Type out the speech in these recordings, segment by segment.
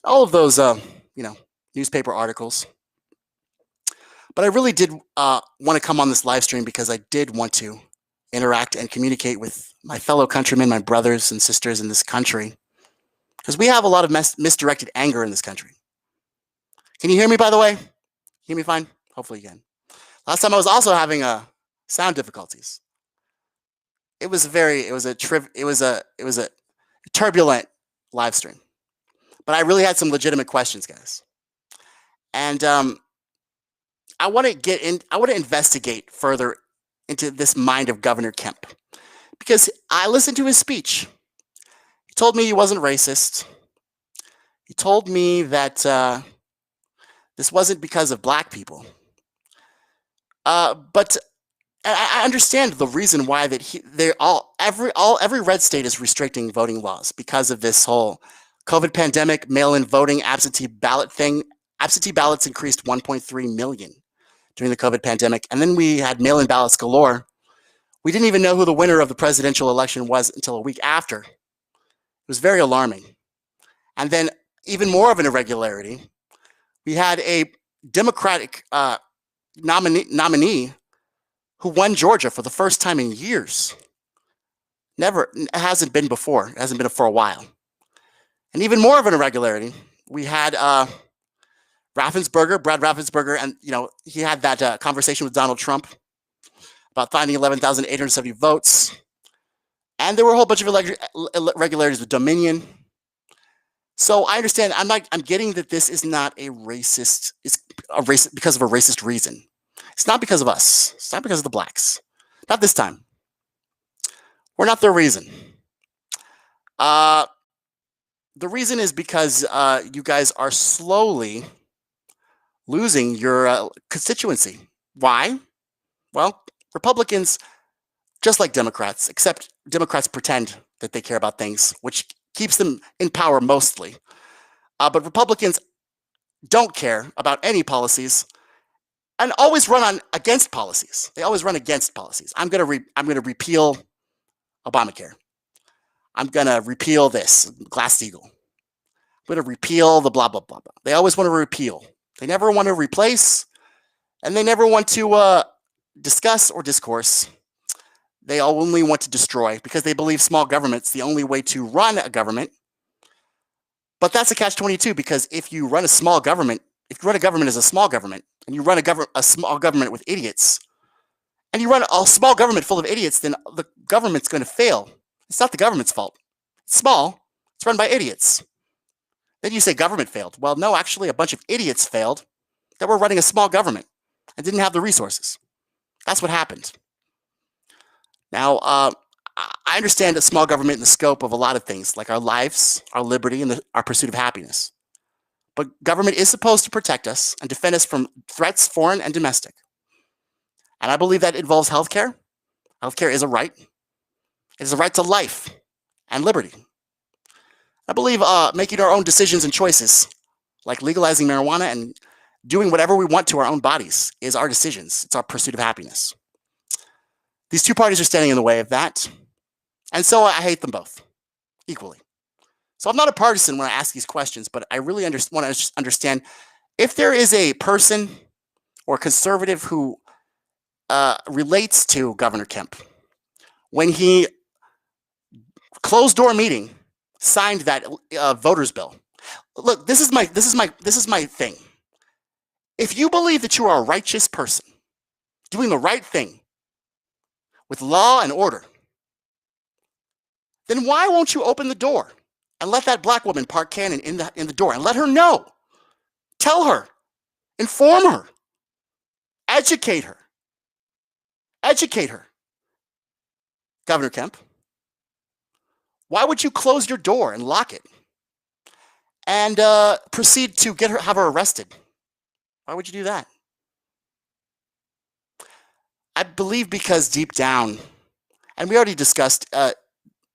all of those, you know, newspaper articles. But I really did want to come on this live stream because I did want to interact and communicate with my fellow countrymen, my brothers and sisters in this country, because we have a lot of misdirected anger in this country. Can you hear me, by the way? Hear me fine? Hopefully you can. Last time I was also having sound difficulties. It was a turbulent live stream, but I really had some legitimate questions, guys, and I want to get in. I want to investigate further into this mind of Governor Kemp because I listened to his speech. He told me he wasn't racist. He told me that this wasn't because of black people. But I understand the reason why that every red state is restricting voting laws because of this whole COVID pandemic, mail-in voting, absentee ballot thing. Absentee ballots increased 1.3 million during the COVID pandemic, and then we had mail-in ballots galore. We didn't even know who the winner of the presidential election was until a week after. It was very alarming. And then, even more of an irregularity, we had a Democratic nominee who won Georgia for the first time in years. It hasn't been before. It hasn't been for a while. And even more of an irregularity, we had Brad Raffensperger, and he had that conversation with Donald Trump about finding 11,870 votes. And there were a whole bunch of irregularities with Dominion. So I understand. I'm getting that this is not a racist. It's a racist because of a racist reason. It's not because of us. It's not because of the blacks. Not this time. We're not the reason. The reason is because you guys are slowly losing your constituency. Why? Well, Republicans, just like Democrats, except Democrats pretend that they care about things, which keeps them in power mostly. But Republicans don't care about any policies and always run against policies. They always run against policies. I'm going to repeal Obamacare. I'm going to repeal this, Glass-Steagall. I'm going to repeal the blah, blah, blah, blah. They always want to repeal. They never want to replace, and they never want to discuss or discourse. They only want to destroy because they believe small government's the only way to run a government. But that's a catch-22 because if you run a small government, if you run a government as a small government, and you run a small government with idiots, and you run a small government full of idiots, then the government's going to fail. It's not the government's fault. It's small. It's run by idiots. Then you say government failed. Well, no, actually, a bunch of idiots failed that were running a small government and didn't have the resources. That's what happened. Now, I understand that small government in the scope of a lot of things, like our lives, our liberty, and our pursuit of happiness. But government is supposed to protect us and defend us from threats, foreign and domestic. And I believe that involves healthcare. Healthcare is a right. It is a right to life and liberty. I believe making our own decisions and choices, like legalizing marijuana and doing whatever we want to our own bodies, is our decisions. It's our pursuit of happiness. These two parties are standing in the way of that. And so I hate them both equally. So I'm not a partisan when I ask these questions, but I really want to understand if there is a person or conservative who relates to Governor Kemp when he closed-door meeting signed that voters bill. Look, this is my thing. If you believe that you are a righteous person doing the right thing with law and order, then why won't you open the door and let that black woman park Cannon in the door and let her know? Tell her, inform her, educate her. Educate her. Governor Kemp, why would you close your door and lock it and proceed to have her arrested? Why would you do that? I believe because deep down, and we already discussed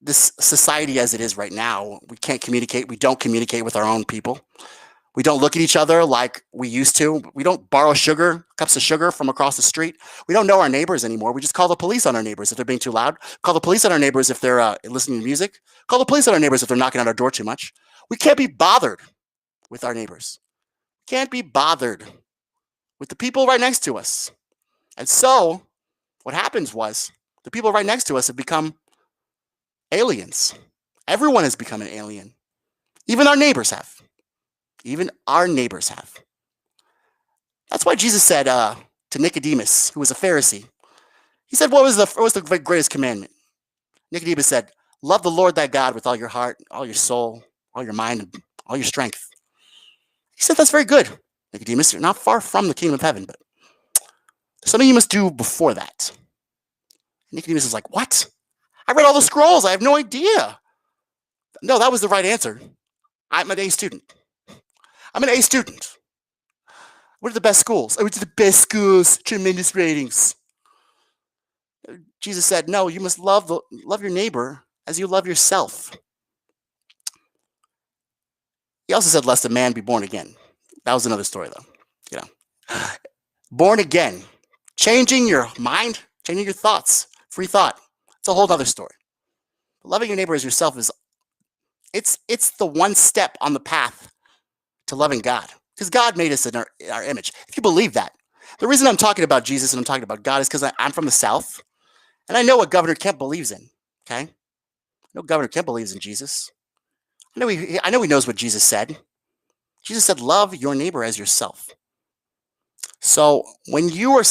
this society as it is right now, we can't communicate. We don't communicate with our own people. We don't look at each other like we used to. We don't borrow cups of sugar from across the street. We don't know our neighbors anymore. We just call the police on our neighbors if they're being too loud. Call the police on our neighbors if they're listening to music. Call the police on our neighbors if they're knocking on our door too much. We can't be bothered with our neighbors. Can't be bothered with the people right next to us. And so what happens was the people right next to us have become aliens. Everyone has become an alien. Even our neighbors have. Even our neighbors have. That's why Jesus said to Nicodemus, who was a Pharisee, he said, what was the greatest commandment? Nicodemus said, love the Lord thy God with all your heart, all your soul, all your mind, and all your strength. He said, that's very good, Nicodemus. You're not far from the kingdom of heaven, but there's something you must do before that. Nicodemus is like, what? I read all the scrolls. I have no idea. No, that was the right answer. I'm an A student. I'm an A student. What are the best schools? I went to the best schools, tremendous ratings. Jesus said, no, you must love your neighbor as you love yourself. He also said, lest a man be born again. That was another story, though. You know, born again, changing your mind, changing your thoughts, free thought. It's a whole other story. Loving your neighbor as yourself is it's the one step on the path to loving God, because God made us in our image. If you believe that, the reason I'm talking about Jesus and I'm talking about God is because I'm from the South, and I know what Governor Kemp believes in. Okay, I know Governor Kemp believes in Jesus. I know he knows what Jesus said. Jesus said, "Love your neighbor as yourself." So when you're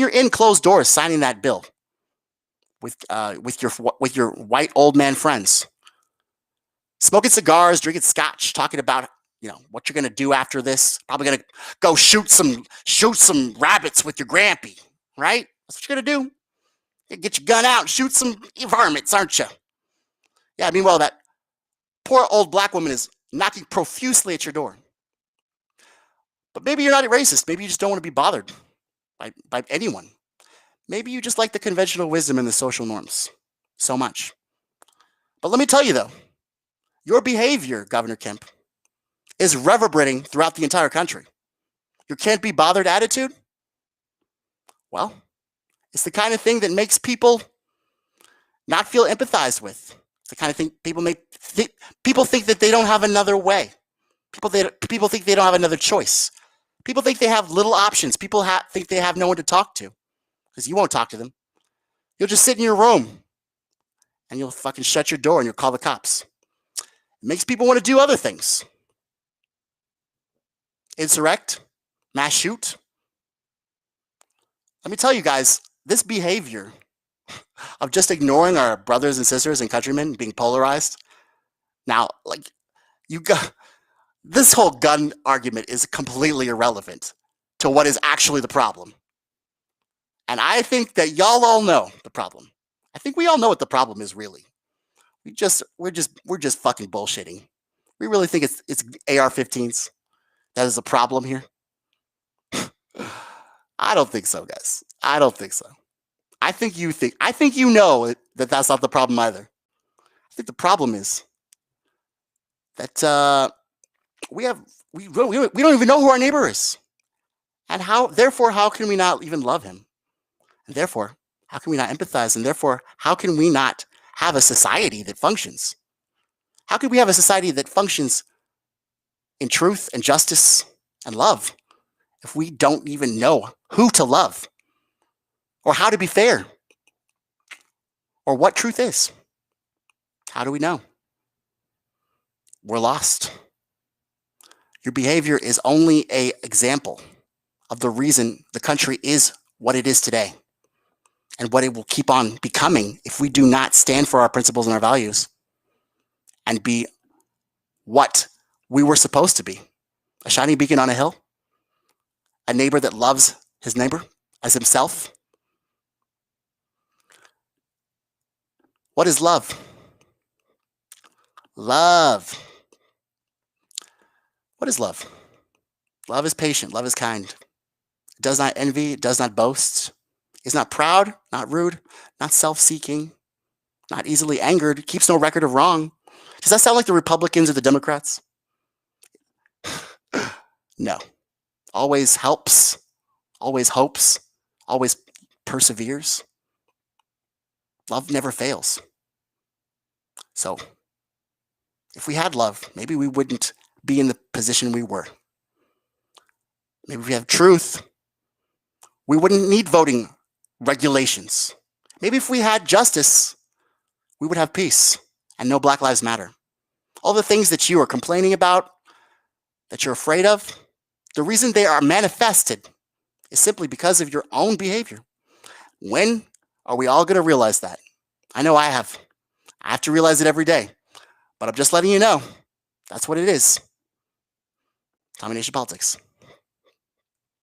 in closed doors signing that bill with your white old man friends, smoking cigars, drinking scotch, talking about what you're gonna do after this. Probably gonna go shoot some rabbits with your grampy, right? That's what you're gonna do. You get your gun out and shoot some varmints, aren't you? Yeah. Meanwhile, that poor old black woman is knocking profusely at your door. But maybe you're not a racist. Maybe you just don't want to be bothered by anyone. Maybe you just like the conventional wisdom and the social norms so much. But let me tell you though, your behavior, Governor Kemp, is reverberating throughout the entire country. Your can't be bothered attitude, well, it's the kind of thing that makes people not feel empathized with. It's the kind of thing people think that they don't have another way. People think they don't have another choice. People think they have little options. People think they have no one to talk to because you won't talk to them. You'll just sit in your room and you'll fucking shut your door and you'll call the cops. It makes people want to do other things. Insurrect, mass shoot. Let me tell you guys, this behavior of just ignoring our brothers and sisters and countrymen being polarized. Now, this whole gun argument is completely irrelevant to what is actually the problem. And I think that y'all all know the problem. I think we all know what the problem is really. We're just fucking bullshitting. We really think it's AR-15s that is the problem here. I don't think so, guys. I don't think so. I think you know that that's not the problem either. I think the problem is that we don't even know who our neighbor is, and therefore how can we not even love him, and therefore how can we not empathize, and therefore how can we not have a society that functions? How can we have a society that functions in truth and justice and love if we don't even know who to love or how to be fair or what truth is? How do we know? We're lost. Your behavior is only an example of the reason the country is what it is today and what it will keep on becoming if we do not stand for our principles and our values and be what we were supposed to be. A shining beacon on a hill, a neighbor that loves his neighbor as himself. What is love? Love. What is love? Love is patient. Love is kind. It does not envy. It does not boast. It's not proud, not rude, not self-seeking, not easily angered. Keeps no record of wrong. Does that sound like the Republicans or the Democrats? No. Always helps. Always hopes. Always perseveres. Love never fails. So, if we had love, maybe we wouldn't be in the position we were. Maybe if we have truth, we wouldn't need voting regulations. Maybe if we had justice, we would have peace and no Black Lives Matter. All the things that you are complaining about, that you're afraid of, the reason they are manifested is simply because of your own behavior. When are we all going to realize that? I know I have. I have to realize it every day. But I'm just letting you know, that's what it is. Tommy Nation Politics.